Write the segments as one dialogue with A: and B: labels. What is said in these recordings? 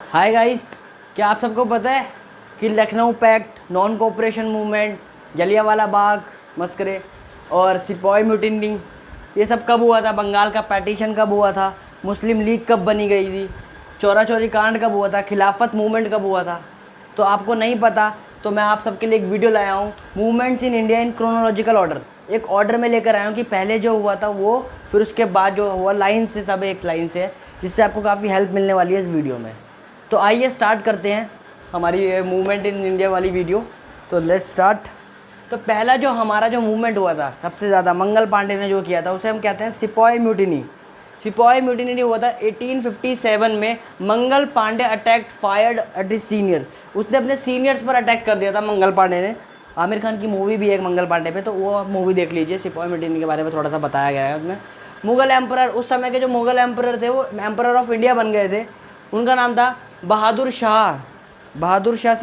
A: Hi guys, क्या आप सबको पता है कि Lucknow pact, non cooperation movement, Jallianwala Bagh massacre और सिपाही म्यूटिनी ये सब कब हुआ था? बंगाल का पार्टीशन कब हुआ था? मुस्लिम लीग कब बनी गई थी? चौरा चौरी कांड कब हुआ था? खिलाफत मूवमेंट कब हुआ था? तो आपको नहीं पता तो मैं आप सबके लिए एक वीडियो लाया हूँ, movements in India in chronological order. एक ऑर्डर में लेकर आया हूँ कि पहले जो हुआ था वो, फिर उसके बाद जो हुआ, लाइन से, सब एक लाइन से है, जिससे आपको काफ़ी हेल्प मिलने वाली है इस वीडियो में। तो आइए स्टार्ट करते हैं हमारी ये मूवमेंट इन इंडिया वाली वीडियो। तो लेट्स स्टार्ट। तो पहला जो हमारा जो मूवमेंट हुआ था सबसे ज़्यादा, मंगल पांडे ने जो किया था, उसे हम कहते हैं सिपाही म्यूटिनी। सिपाही म्यूटिनी हुआ था 1857 में। Mangal Pandey attack fired at his senior. उसने अपने सीनियर्स पर अटैक कर दिया था मंगल पांडे ने। आमिर खान की मूवी भी है एक मंगल पांडे पे, तो वो मूवी देख लीजिए। सिपाही म्यूटिनी के बारे में थोड़ा सा बताया गया है उसमें। मुगल एम्परर, उस समय के जो मुगल एम्परर थे वो एम्परर ऑफ इंडिया बन गए थे। उनका नाम था Bahadur Shah. Bahadur Shah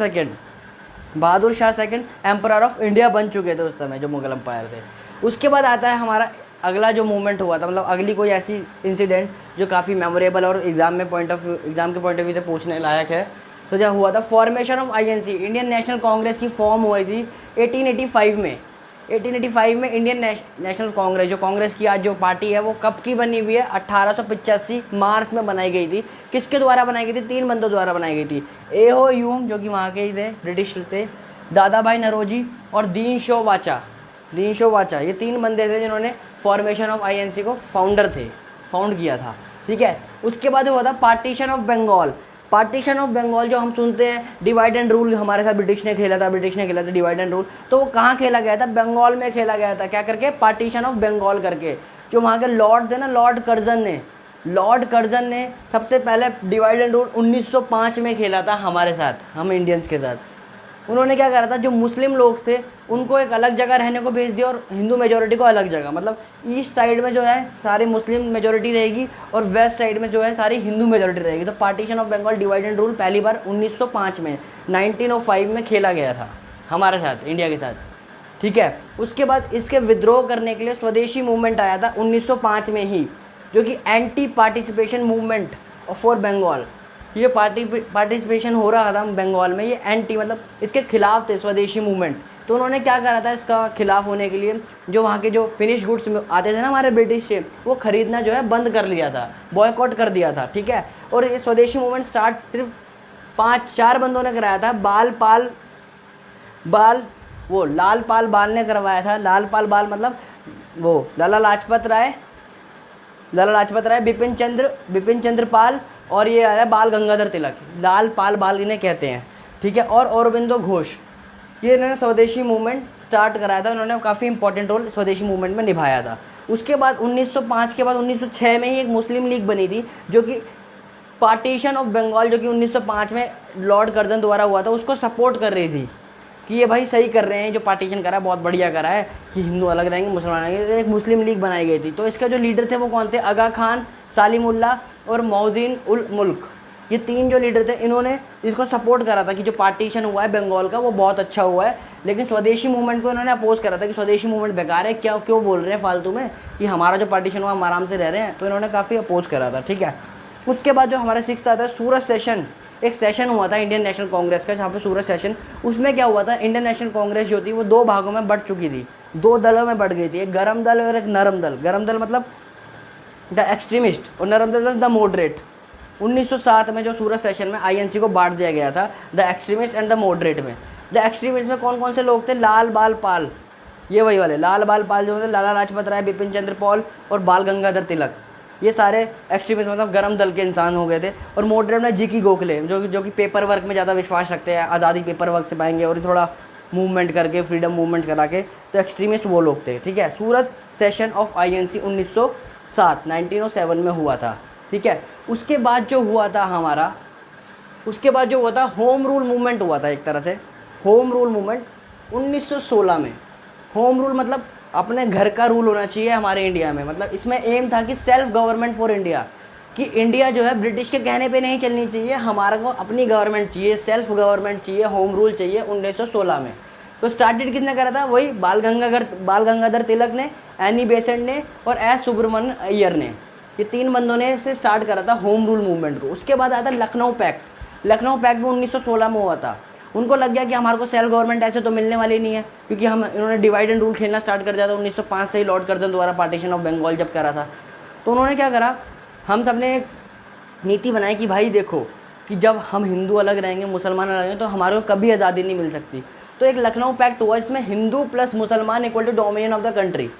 A: second emperor of India बन चुके थे उस समय जो मुगल एम्पायर थे। उसके बाद आता है हमारा अगला जो मूवमेंट हुआ था, मतलब अगली कोई ऐसी इंसिडेंट जो काफ़ी मेमोरेबल और एग्जाम के पॉइंट ऑफ व्यू से पूछने लायक है। तो जब हुआ था formation of INC, Indian national Congress की फॉर्म हुई थी 1885 में। 1885 में इंडियन नेशनल कांग्रेस, जो कांग्रेस की आज जो पार्टी है, वो कब की बनी हुई है? 1885 मार्च में बनाई गई थी। किसके द्वारा बनाई गई थी? 3 बंदों द्वारा बनाई गई थी। एहो ह्यूम, जो कि वहाँ के ही थे, ब्रिटिश थे, दादा भाई नरोजी और दीन शो वाचा, ये 3 बंदे थे जिन्होंने फॉर्मेशन ऑफ आईएनसी को फाउंड किया था। ठीक है। उसके बाद हुआ था partition of Bengal. Partition of Bengal जो हम सुनते हैं, डिवाइड एंड रूल हमारे साथ ब्रिटिश ने खेला था डिवाइड एंड रूल। तो वो कहाँ खेला गया था? बंगाल में खेला गया था। क्या करके? पार्टीशन ऑफ बंगाल करके। जो वहाँ के लॉर्ड थे ना, लॉर्ड कर्जन ने सबसे पहले डिवाइड एंड रूल 1905 में खेला था हमारे साथ, हम इंडियंस के साथ। उन्होंने क्या करा था, जो मुस्लिम लोग थे उनको एक अलग जगह रहने को भेज दिया और हिंदू मेजोरिटी को अलग जगह, मतलब ईस्ट साइड में जो है सारी मुस्लिम मेजोरिटी रहेगी और वेस्ट साइड में जो है सारी हिंदू मेजोरिटी रहेगी। तो partition of Bengal divide and rule पहली बार 1905 में, 1905 में खेला गया था हमारे साथ, इंडिया के साथ। ठीक है। उसके बाद इसके विद्रोह करने के लिए स्वदेशी मूवमेंट आया था 1905 में ही, जो कि anti participation movement for Bengal. ये पार्टिसिपेशन हो रहा था बंगाल में, ये एंटी मतलब इसके खिलाफ थे, स्वदेशी मूवमेंट। तो उन्होंने क्या करा था इसका खिलाफ होने के लिए, जो वहाँ के जो फिनिश गुड्स आते थे ना हमारे ब्रिटिश से, वो खरीदना जो है बंद कर लिया था, बॉयकॉट कर दिया था। ठीक है। और ये स्वदेशी मूवमेंट स्टार्ट सिर्फ 5-4 बंदों ने कराया था। लाल पाल बाल ने करवाया था। लाल पाल बाल मतलब वो लाला लाजपत राय, बिपिन चंद्र पाल, और ये आया बाल गंगाधर तिलक। लाल पाल बाल इन्हें कहते हैं। ठीक है। और औरबिंदो घोष, ये इन्होंने स्वदेशी मूवमेंट स्टार्ट कराया था। उन्होंने काफ़ी इंपॉर्टेंट रोल स्वदेशी मूवमेंट में निभाया था। उसके बाद 1905 के बाद 1906 में ही एक मुस्लिम लीग बनी थी, जो कि पार्टीशन ऑफ बंगाल, जो कि 1905 में लॉर्ड कर्जन द्वारा हुआ था, उसको सपोर्ट कर रही थी कि ये भाई सही कर रहे हैं, जो पार्टीशन करा है बहुत बढ़िया करा है, कि हिंदू अलग रहेंगे, मुसलमान रहेंगे। एक मुस्लिम लीग बनाई गई थी। तो इसका जो लीडर थे वो कौन थे? आगा खान, सालिमुल्ला और मौजीन उल मुल्क। ये 3 जो लीडर थे, इन्होंने इसको सपोर्ट करा था कि जो पार्टीशन हुआ है बंगाल का वो बहुत अच्छा हुआ है। लेकिन स्वदेशी मूवमेंट को इन्होंने अपोज करा था कि स्वदेशी मूवमेंट बेकार है, क्यों बोल रहे हैं फालतू में कि हमारा जो पार्टीशन हुआ हम आराम से रह रहे हैं। तो इन्होंने काफ़ी अपोज करा था। ठीक है। उसके बाद जो हमारा 6th आता है सूरत सेशन। एक सेशन हुआ था इंडियन नेशनल कांग्रेस का, जहाँ पे सूरत सेशन, उसमें क्या हुआ था, इंडियन नेशनल कांग्रेस जो थी वो 2 भागों में बढ़ चुकी थी, 2 दलों में बढ़ गई थी। एक गर्म दल और एक नरम दल। गर्म दल मतलब द एक्सट्रीमिस्ट और नरम दल द मॉडरेट। 1907 में जो सूरत सेशन में आईएनसी को बांट दिया गया था the extremist and the moderate में। द एक्सट्रीमिस्ट में कौन कौन से लोग थे? लाल बाल पाल, ये वही वाले लाल बाल पाल जो थे, लाला लाजपत राय, बिपिन चंद्र पाल और बाल गंगाधर तिलक, ये सारे एक्सट्रीमिस्ट मतलब गरम दल के इंसान हो गए थे। और मॉडरेट में जी.की. गोखले, जो कि पेपर वर्क में ज़्यादा विश्वास रखते हैं, आज़ादी पेपर वर्क से पाएंगे और थोड़ा मूवमेंट करके, फ्रीडम मूवमेंट करा के। तो एक्सट्रीमिस्ट वो लोग थे। ठीक है। सूरत सेशन ऑफ आईएनसी 1907 में हुआ था। ठीक है। उसके बाद जो हुआ था होम रूल मूवमेंट हुआ था, एक तरह से होम रूल मूवमेंट 1916 में। होम रूल मतलब अपने घर का रूल होना चाहिए हमारे इंडिया में। मतलब इसमें एम था कि सेल्फ गवर्नमेंट फॉर इंडिया, कि इंडिया जो है ब्रिटिश के कहने पे नहीं चलनी चाहिए, हमारा को अपनी गवर्नमेंट चाहिए, सेल्फ गवर्नमेंट चाहिए, होम रूल चाहिए 1916 में। तो स्टार्टेड किसने करा था? वही बाल गंगाधर तिलक ने, एनी बेसेंट ने और एस सुब्रमण्यम अय्यर ने। ये 3 बंदों ने से स्टार्ट करा था होम रूल मूवमेंट को। उसके बाद आता लखनऊ पैक्ट। लखनऊ पैक्ट भी 1916 में हुआ था। उनको लग गया कि हमारे को सेल्फ गवर्नमेंट ऐसे तो मिलने वाली नहीं है, क्योंकि हम इन्होंने डिवाइड एंड रूल खेलना स्टार्ट कर दिया था 1905 से ही। लॉर्ड कर्जन द्वारा पार्टीशन ऑफ बंगाल जब करा था, तो उन्होंने क्या करा, हम सब ने नीति बनाई कि भाई देखो कि जब हम हिंदू अलग रहेंगे, मुसलमान अलग रहेंगे, तो हमारे को कभी आज़ादी नहीं मिल सकती। तो एक लखनऊ पैक्ट हुआ जिसमें हिंदू प्लस मुसलमान equal to dominion of the country,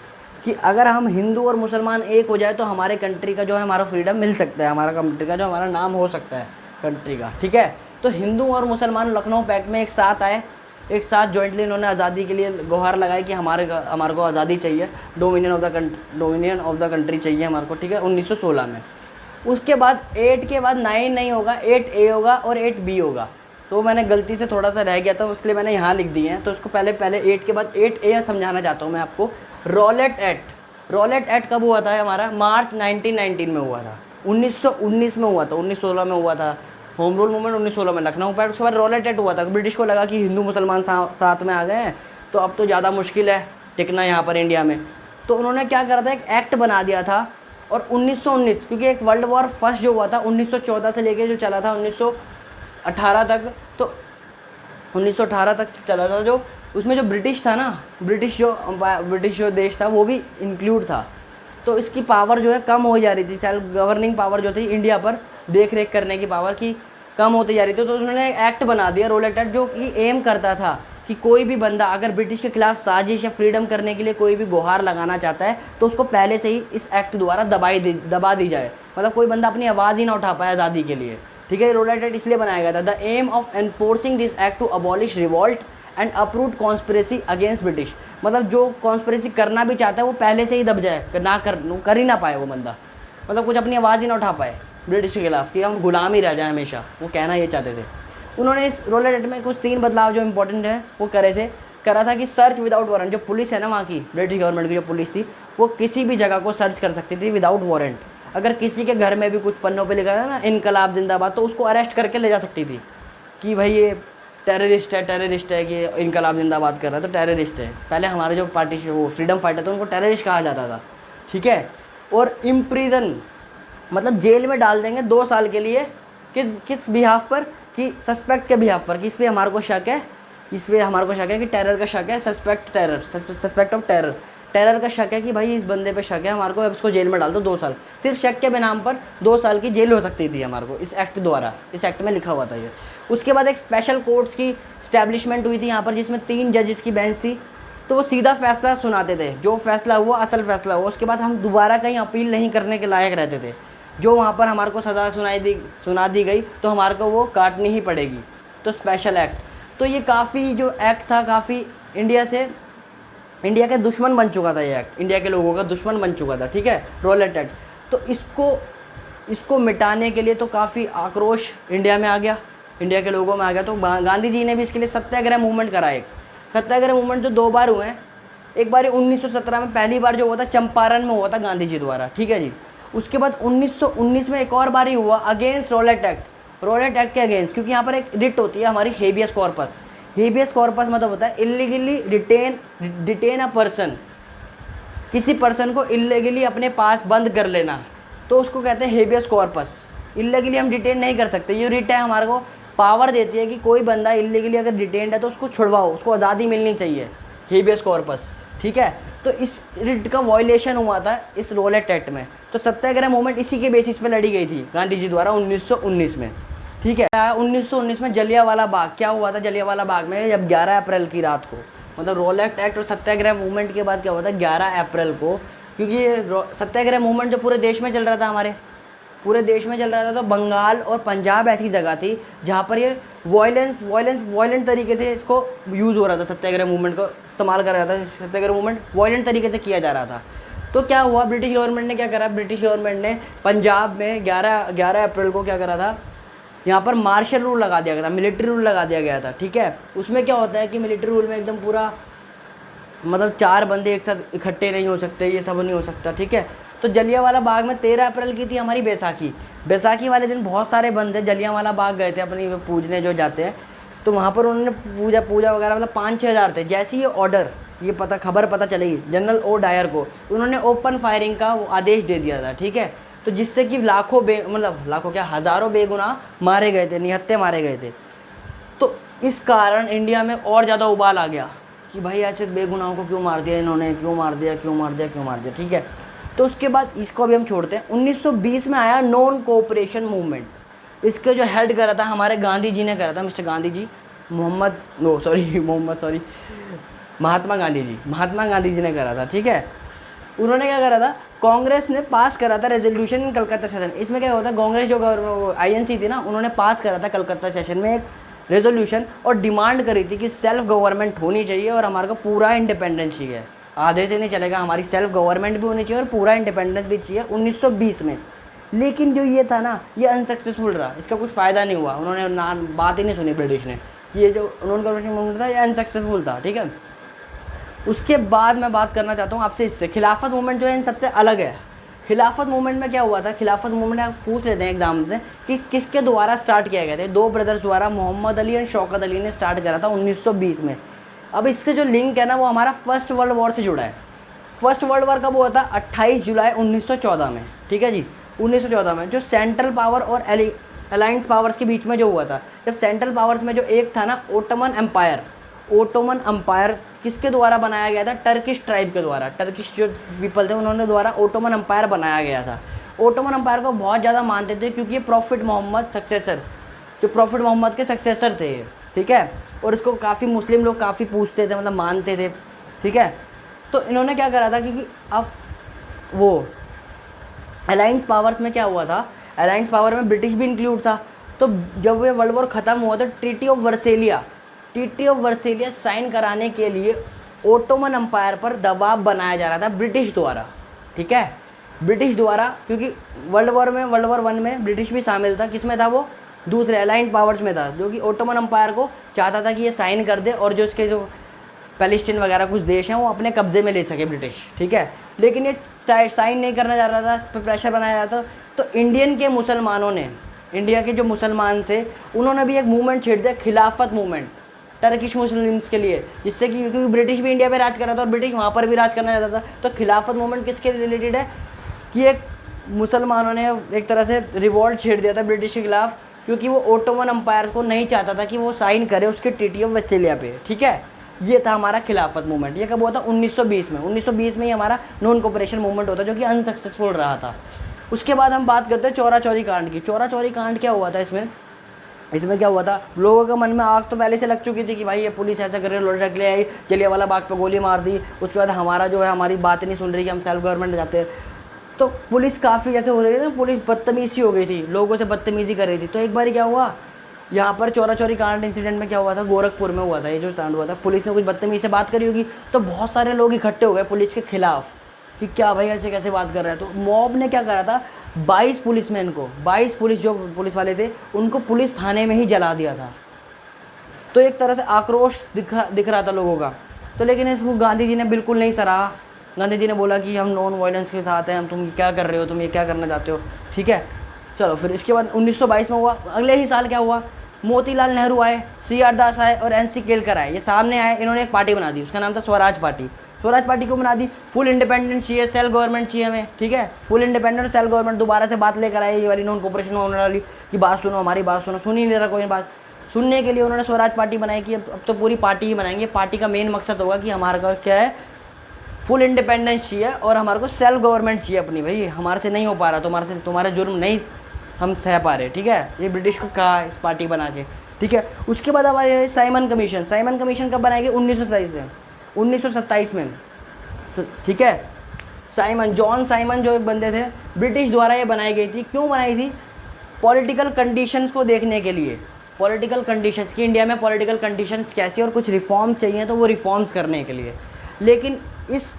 A: कि अगर हम हिंदू और मुसलमान एक हो जाए तो हमारे कंट्री का जो है हमारा फ्रीडम मिल सकता है, हमारा कंट्री का जो हमारा नाम हो सकता है कंट्री का, ठीक है। तो हिंदू और मुसलमान लखनऊ पैक्ट में एक साथ आए, एक साथ जॉइंटली इन्होंने आज़ादी के लिए गुहार लगाई कि हमारे को आज़ादी चाहिए, डोमिनियन ऑफ द कंट्री चाहिए हमारे को, ठीक है, 1916 में। उसके बाद 8 के बाद 9 नहीं होगा, 8A होगा और 8B होगा। तो मैंने गलती से थोड़ा सा रह गया था, इसलिए मैंने यहाँ लिख दिए हैं। तो इसको पहले 8 के बाद 8A समझाना चाहता हूँ मैं आपको। रॉलेट एक्ट कब हुआ था हमारा? मार्च 1919 में हुआ था, 1919 में हुआ था, 1916 में हुआ था होम रूल मूवमेंट, 1916 में लखनऊ पैक्ट। उसके बाद रॉलेट एक्ट हुआ था। ब्रिटिश को लगा कि हिंदू मुसलमान साथ में आ गए हैं, तो अब तो ज़्यादा मुश्किल है टिकना यहाँ पर इंडिया में। तो उन्होंने क्या करा था, एक एक्ट बना दिया था। और 1919, क्योंकि एक वर्ल्ड वॉर फर्स्ट जो हुआ था 1914 से लेके जो चला था 1918 तक, तो 1918 तक चला था, जो उसमें जो ब्रिटिश था ना, ब्रिटिश जो देश था वो भी इंक्लूड था। तो इसकी पावर जो है कम हो जा रही थी, सेल्फ गवर्निंग पावर जो थी इंडिया पर देख रेख करने की पावर की कम होती जा रही थी। तो उन्होंने एक्ट बना दिया रोलेट एक्ट, जो कि एम करता था कि कोई भी बंदा अगर ब्रिटिश के खिलाफ साजिश या फ्रीडम करने के लिए कोई भी गुहार लगाना चाहता है तो उसको पहले से ही इस एक्ट द्वारा दबा दी जाए, मतलब कोई बंदा अपनी आवाज़ ही ना उठा पाए आज़ादी के लिए, ठीक है। रोलेट एक्ट इसलिए बनाया गया था, the aim of enforcing this act to abolish revolt and uproot conspiracy against British, मतलब जो कॉन्स्पिरेसी करना भी चाहता है वो पहले से ही दब जाए, कर ही ना पाए वो बंदा, मतलब कुछ अपनी आवाज़ ही ना उठा पाए ब्रिटिश के खिलाफ, कि हम गुलाम ही रह जाए हमेशा, वो कहना ये चाहते थे। उन्होंने इस रोलेट एक्ट में कुछ 3 बदलाव जो इंपॉर्टेंट है वो करा था कि सर्च विदाउट वारंट, जो पुलिस है ना वहाँ की ब्रिटिश गवर्नमेंट की जो पुलिस थी, वो किसी भी जगह को सर्च कर सकती थी विदाउट वारंट। अगर किसी के घर में भी कुछ पन्नों पे लिखा था ना इनकलाब जिंदाबाद, तो उसको अरेस्ट करके ले जा सकती थी कि भाई ये टेररिस्ट है कि इनकलाब जिंदाबाद कर रहा है तो टेररिस्ट है। पहले हमारे जो पार्टी वो फ्रीडम फाइटर थे उनको टेररिस्ट कहा जाता था, ठीक है। और इम्प्रीजन मतलब जेल में डाल देंगे 2 साल के लिए, किस बिहाफ पर, कि सस्पेक्ट के बिहाफ पर, कि इस पर हमारे को शक है, कि टेरर का शक है, सस्पेक्ट ऑफ टेरर का शक है कि भाई इस बंदे पे शक है हमारे को, अब इसको जेल में डाल दो 2 साल। सिर्फ शक के नाम पर 2 साल की जेल हो सकती थी हमारे को, इस एक्ट द्वारा, इस एक्ट में लिखा हुआ था ये। उसके बाद एक स्पेशल कोर्ट्स की स्टैब्लिशमेंट हुई थी यहाँ पर, जिसमें 3 जजेस की बेंच थी, तो वो सीधा फैसला सुनाते थे, जो फैसला हुआ असल फैसला हुआ। उसके बाद हम दोबारा कहीं अपील नहीं करने के लायक रहते थे। जो वहाँ पर हमारे को सज़ा सुना दी गई तो हमारे को वो काटनी ही पड़ेगी। तो स्पेशल एक्ट, तो ये काफ़ी जो एक्ट था काफ़ी इंडिया के दुश्मन बन चुका था, ये एक्ट इंडिया के लोगों का दुश्मन बन चुका था, ठीक है, रोलेट एक्ट। तो इसको मिटाने के लिए तो काफ़ी आक्रोश इंडिया में आ गया, इंडिया के लोगों में आ गया। तो गांधी जी ने भी इसके लिए सत्याग्रह मूवमेंट करा, एक सत्याग्रह मूवमेंट जो 2 बार हुए हैं। एक बार 1917 में पहली बार जो हुआ था चंपारण में हुआ था गांधी जी द्वारा, ठीक है जी। उसके बाद 1919 में एक और बार ही हुआ अगेंस्ट रोलेट एक्ट के अगेंस्ट, क्योंकि यहाँ पर एक रिट होती है हमारी हेबियस कॉर्पस मतलब होता है इलीगली डिटेन अ पर्सन, किसी पर्सन को इलीगली अपने पास बंद कर लेना, तो उसको कहते हैं हेबियस कॉर्पस। इलीगली हम डिटेन नहीं कर सकते, ये रिट है हमारे को पावर देती है कि कोई बंदा इलीगली अगर डिटेन्ड है तो उसको छुड़वाओ, उसको आज़ादी मिलनी चाहिए, हेबियस कॉर्पस, ठीक है। तो इस रिट का वायलेशन हुआ था इस रोलेट एक्ट में। तो सत्याग्रह मूवमेंट इसी के बेसिस पे लड़ी गई थी गांधी जी द्वारा 1919 में, ठीक है। 1919 में जलियांवाला बाग, क्या हुआ था जलियांवाला बाग में, जब 11 अप्रैल की रात को, मतलब रोलेट एक्ट और सत्याग्रह मूवमेंट के बाद क्या हुआ था 11 अप्रैल को, क्योंकि ये सत्याग्रह मूवमेंट जो पूरे देश में चल रहा था, हमारे पूरे देश में चल रहा था, तो बंगाल और पंजाब ऐसी जगह थी जहाँ पर ये वायलेंट तरीके से इसको यूज़ हो रहा था, सत्याग्रह मूवमेंट को इस्तेमाल कर रहा था, सत्याग्रह मूवमेंट वायलेंट तरीके से किया जा रहा था। तो क्या हुआ, ब्रिटिश गवर्नमेंट ने क्या करा, ब्रिटिश गवर्नमेंट ने पंजाब में 11 अप्रैल को क्या करा था, यहाँ पर मार्शल रूल लगा दिया गया था, मिलिट्री रूल लगा दिया गया था, ठीक है। उसमें क्या होता है कि मिलिट्री रूल में एकदम पूरा मतलब 4 बंदे एक साथ इकट्ठे नहीं हो सकते, ये सब नहीं हो सकता, ठीक है। तो जलियांवाला बाग में 13 अप्रैल की थी हमारी बैसाखी वाले दिन बहुत सारे बंदे जलियांवाला बाग गए थे अपनी पूजने जो जाते हैं, तो वहाँ पर उन्होंने पूजा वगैरह, मतलब 5-6 हज़ार थे। जैसे ये खबर पता चलेगी जनरल ओ डायर को, उन्होंने ओपन फायरिंग का वो आदेश दे दिया था, ठीक है। तो जिससे कि लाखों क्या हज़ारों बेगुनाह मारे गए थे, निहत्थे मारे गए थे। तो इस कारण इंडिया में और ज़्यादा उबाल आ गया कि भाई ऐसे बेगुनाहों को क्यों मार दिया इन्होंने, क्यों मार दिया। ठीक है, तो उसके बाद इसको अभी हम छोड़ते हैं। 1920 में आया नॉन कोऑपरेशन मूवमेंट। इसके जो हेड करा था हमारे गांधी जी ने करा था, मिस्टर गांधी जी, महात्मा गांधी जी ने करा था। ठीक है, उन्होंने क्या करा था, कांग्रेस ने पास करा था रेजोल्यूशन इन कलकत्ता सेशन। इसमें क्या होता है, कांग्रेस जो INC थी ना, उन्होंने पास करा था कलकत्ता सेशन में एक रेजोल्यूशन और डिमांड करी थी कि सेल्फ गवर्नमेंट होनी चाहिए और हमारे को पूरा इंडिपेंडेंस चाहिए, आधे से नहीं चलेगा, हमारी सेल्फ गवर्नमेंट भी होनी चाहिए और पूरा इंडिपेंडेंस भी चाहिए 1920 में। लेकिन जो ये था ना, ये अनसक्सेसफुल रहा, इसका कुछ फ़ायदा नहीं हुआ, उन्होंने बात ही नहीं सुनी ब्रिटिश ने। ये जो नॉन कोऑपरेशन मूवमेंट था ये अनसक्सेसफुल था। ठीक है, उसके बाद मैं बात करना चाहता हूँ आपसे इससे, खिलाफत मूवमेंट जो है इन सबसे अलग है। खिलाफत मूवमेंट में क्या हुआ था, खिलाफत मूवमेंट आप पूछ लेते हैं एग्जाम से कि किसके द्वारा स्टार्ट किया गया था। दो ब्रदर्स द्वारा, मोहम्मद अली एंड शौकत अली ने स्टार्ट करा था 1920 में। अब इससे जो लिंक है ना, वो हमारा फर्स्ट वर्ल्ड वॉर से जुड़ा है। फर्स्ट वर्ल्ड वॉर कब हुआ था, 28 जुलाई 1914 में। ठीक है जी, 1914 में, जो सेंट्रल पावर और अलायंस पावर्स के बीच में जो हुआ था। जब सेंट्रल पावर्स में जो एक था ना, ओटोमन अम्पायर किसके द्वारा बनाया गया था, टर्किश ट्राइब के द्वारा, टर्किश जो पीपल थे उन्होंने द्वारा ओटोमन अम्पायर बनाया गया था। ओटोमन अम्पायर को बहुत ज़्यादा मानते थे क्योंकि ये प्रॉफिट मोहम्मद के सक्सेसर थे। ठीक है, और इसको काफ़ी मुस्लिम लोग काफ़ी पूछते थे, मतलब मानते थे। ठीक है, तो इन्होंने क्या करा था, क्योंकि अब वो अलायंस पावर्स में क्या हुआ था, अलायंस पावर में ब्रिटिश भी इंक्लूड था। तो जब ये वर्ल्ड वॉर ख़त्म हुआ तो ट्रीटी ऑफ वर्सेलिया साइन कराने के लिए ओटोमन अम्पायर पर दबाव बनाया जा रहा था ब्रिटिश द्वारा। ठीक है, ब्रिटिश द्वारा, क्योंकि वर्ल्ड वॉर 1 में ब्रिटिश भी शामिल था। किसमें था वो, दूसरे अलाइंड पावर्स में था, जो कि ओटोमन अम्पायर को चाहता था कि ये साइन कर दे और जो इसके जो पैलेस्टीन वगैरह कुछ देश हैं वो अपने कब्जे में ले सके ब्रिटिश। ठीक है, लेकिन ये साइन नहीं करना चाह रहा था, इस पर प्रेशर बनाया जाता। तो इंडिया के जो मुसलमान थे उन्होंने भी एक मूवमेंट छेड़ दिया, खिलाफत मूवमेंट, टर्किश मुस्लिम्स के लिए, जिससे कि क्योंकि ब्रिटिश भी इंडिया पे राज कर रहा था और ब्रिटिश वहाँ पर भी राज करना चाहता था। तो खिलाफत मूवमेंट किसके रिलेटेड है कि एक मुसलमानों ने एक तरह से रिवॉल्ट छेड़ दिया था ब्रिटिश के खिलाफ, क्योंकि वो ओटोमन अम्पायर को नहीं चाहता था कि वो साइन करे उसके ट्रीटी ऑफ वेस्टफालिया पे। ठीक है, ये था हमारा खिलाफत मूवमेंट। ये कब हुआ था, 1920 में। 1920 में ही हमारा नॉन कोऑपरेशन मूवमेंट होता, जो कि अनसक्सेसफुल रहा था। उसके बाद हम बात करते हैं चौरा चौरी कांड की। चौरा चौरी कांड क्या हुआ था इसमें क्या हुआ था, लोगों के मन में आग तो पहले से लग चुकी थी कि भाई ये पुलिस ऐसा कर रही है, लौट ले आई, जलियांवाला बाग पे गोली मार दी। उसके बाद हमारा जो है हमारी बात नहीं सुन रही कि हम सेल्फ गवर्नमेंट जाते हैं। तो पुलिस काफ़ी जैसे हो रही थी, पुलिस बदतमीज़ी हो गई थी, लोगों से बदतमीज़ी कर रही थी। तो एक बार क्या हुआ, यहाँ पर चौरा चौरी कांड इंसिडेंट में क्या हुआ था, गोरखपुर में हुआ था ये जो कांड हुआ था। पुलिस ने कुछ बदतमीज़ी से बात करी होगी, तो बहुत सारे लोग इकट्ठे हो गए पुलिस के खिलाफ कि क्या भाई ऐसे कैसे बात कर रहा है। तो मॉब ने क्या करा था, 22 पुलिस जो पुलिस वाले थे उनको पुलिस थाने में ही जला दिया था। तो एक तरह से आक्रोश दिख रहा था लोगों का। तो लेकिन इसको गांधी जी ने बिल्कुल नहीं सराहा। गांधी जी ने बोला कि हम नॉन वायलेंस के साथ हैं, तुम क्या कर रहे हो, तुम ये क्या करना चाहते हो। ठीक है, चलो फिर इसके बाद 1922 में हुआ। अगले ही साल क्या हुआ, मोतीलाल नेहरू आए, CR दास आए और NC केलकर आए। ये सामने आए, इन्होंने एक पार्टी बना दी, उसका नाम था स्वराज पार्टी। स्वराज पार्टी को बना दी, फुल इंडिपेंडेंट चाहिए, सेल्फ गवर्नमेंट चाहिए हमें। ठीक है, फुल इंडिपेंडेंट सेल्फ गवर्नमेंट, दोबारा से बात लेकर आए ये वाली नॉन कोऑपरेशन होने वाली कि बात सुनो, हमारी बात सुनो। सुन ही नहीं रहा कोई बात। सुनने के लिए उन्होंने स्वराज पार्टी बनाई कि अब तो पूरी पार्टी ही बनाएंगे। पार्टी का मेन मकसद होगा कि हमारा क्या है, फुल इंडिपेंडेंस चाहिए और हमारे को सेल्फ गवर्नमेंट चाहिए अपनी। भाई हमारे से नहीं हो पा रहा, तुम्हारा जुर्म नहीं हम सह पा रहे। ठीक है, ये ब्रिटिश को कहा इस पार्टी बना के। ठीक है, उसके बाद हमारे साइमन कमीशन कब बनाई गई, 1927 में। ठीक है, जॉन साइमन जो एक बंदे थे, ब्रिटिश द्वारा ये बनाई गई थी। क्यों बनाई थी, पॉलिटिकल कंडीशंस को देखने के लिए, पॉलिटिकल कंडीशंस कि इंडिया में पॉलिटिकल कंडीशंस कैसी और कुछ रिफॉर्म्स चाहिए तो वो रिफॉर्म्स करने के लिए। लेकिन इस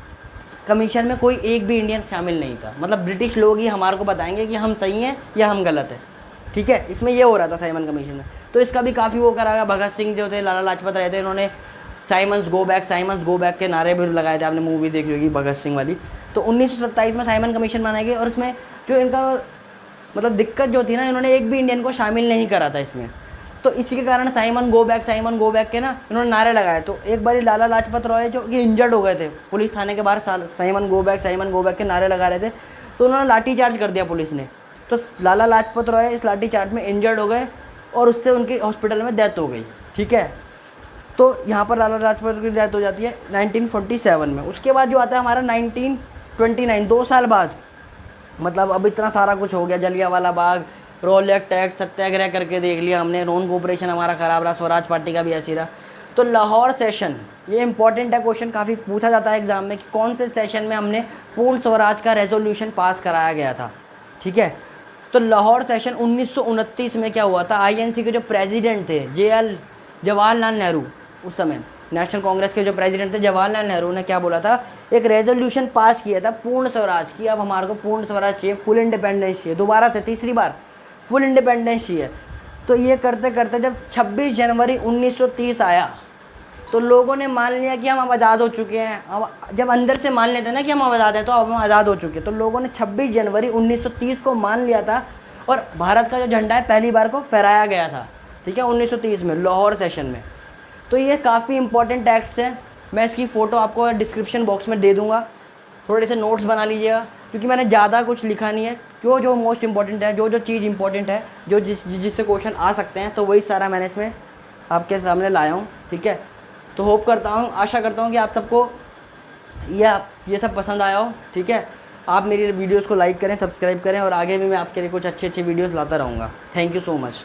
A: कमीशन में कोई एक भी इंडियन शामिल नहीं था, मतलब ब्रिटिश लोग ही हमारे को बताएंगे कि हम सही हैं या हम गलत हैं। ठीक है, इसमें ये हो रहा था साइमन कमीशन में। तो इसका भी काफ़ी वो करा गया। भगत सिंह जो थे, लाला लाजपत राय थे, इन्होंने साइमन्स गो बैक के नारे भी लगाए थे। आपने मूवी देखी होगी भगत सिंह वाली। तो 1927 में साइमन कमीशन बनाई गई और इसमें जो इनका मतलब दिक्कत जो थी ना, इन्होंने एक भी इंडियन को शामिल नहीं करा था इसमें। तो इसी के कारण साइमन गो बैक के ना इन्होंने नारे लगाए। तो एक बार लाला लाजपत राय जो कि इंजर्ड हो गए थे पुलिस थाने के बाहर, साइमन गो बैक के नारे लगा रहे थे। तो उन्होंने लाठीचार्ज कर दिया पुलिस ने। तो लाला लाजपत राय इस लाठीचार्ज में इंजर्ड हो गए और उससे उनकी हॉस्पिटल में डेथ हो गई। ठीक है, तो यहाँ पर लाला लाजपत की डेथ हो जाती है 1947 में। उसके बाद जो आता है हमारा 1929, 2 साल बाद, मतलब अब इतना सारा कुछ हो गया, जलियांवाला बाग, रोलेक टैक्स, सत्याग्रह करके देख लिया हमने, नॉन कोऑपरेशन हमारा ख़राब रहा, स्वराज पार्टी का भी ऐसी रहा। तो लाहौर सेशन, ये इंपॉर्टेंट है, क्वेश्चन काफ़ी पूछा जाता है एग्जाम में कि कौन से सेशन में हमने पूर्ण स्वराज का रेजोल्यूशन पास कराया गया था। ठीक है, तो लाहौर सेशन 1929 में क्या हुआ था, आईएनसी के जो प्रेसिडेंट थे जवाहरलाल नेहरू, उस समय नेशनल कांग्रेस के जो प्रेसिडेंट थे जवाहरलाल नेहरू ने क्या बोला था, एक रेजोल्यूशन पास किया था पूर्ण स्वराज की। अब हमारे को पूर्ण स्वराज चाहिए, फुल इंडिपेंडेंस चाहिए, दोबारा से तीसरी बार फुल इंडिपेंडेंस चाहिए। तो ये करते करते जब 26 जनवरी 1930 आया तो लोगों ने मान लिया कि हम अब आज़ाद हो चुके हैं। अब जब अंदर से मान लेते हैं ना कि हम आज़ाद हैं, तो अब हम आज़ाद हो चुके हैं, तो लोगों ने 26 जनवरी 1930 को मान लिया था और भारत का जो झंडा है पहली बार को फहराया गया था। ठीक है, 1930 में लाहौर सेशन में। तो ये काफ़ी इंपॉर्टेंट एक्ट्स हैं, मैं इसकी फ़ोटो आपको डिस्क्रिप्शन बॉक्स में दे दूँगा, थोड़े से नोट्स बना लीजिएगा, क्योंकि मैंने ज़्यादा कुछ लिखा नहीं है। जो जो मोस्ट इंपॉर्टेंट है, जो जो चीज़ इंपॉर्टेंट है, जो जिससे क्वेश्चन आ सकते हैं, तो वही सारा मैंने इसमें आपके सामने लाया हूँ। ठीक है, तो होप करता हूँ, आशा करता हूँ कि आप सबको ये सब पसंद आया हो। ठीक है, आप मेरी वीडियोज़ को लाइक करें, सब्सक्राइब करें, और आगे भी मैं आपके लिए कुछ अच्छे अच्छे वीडियोज़ लाता रहूँगा। Thank you so much.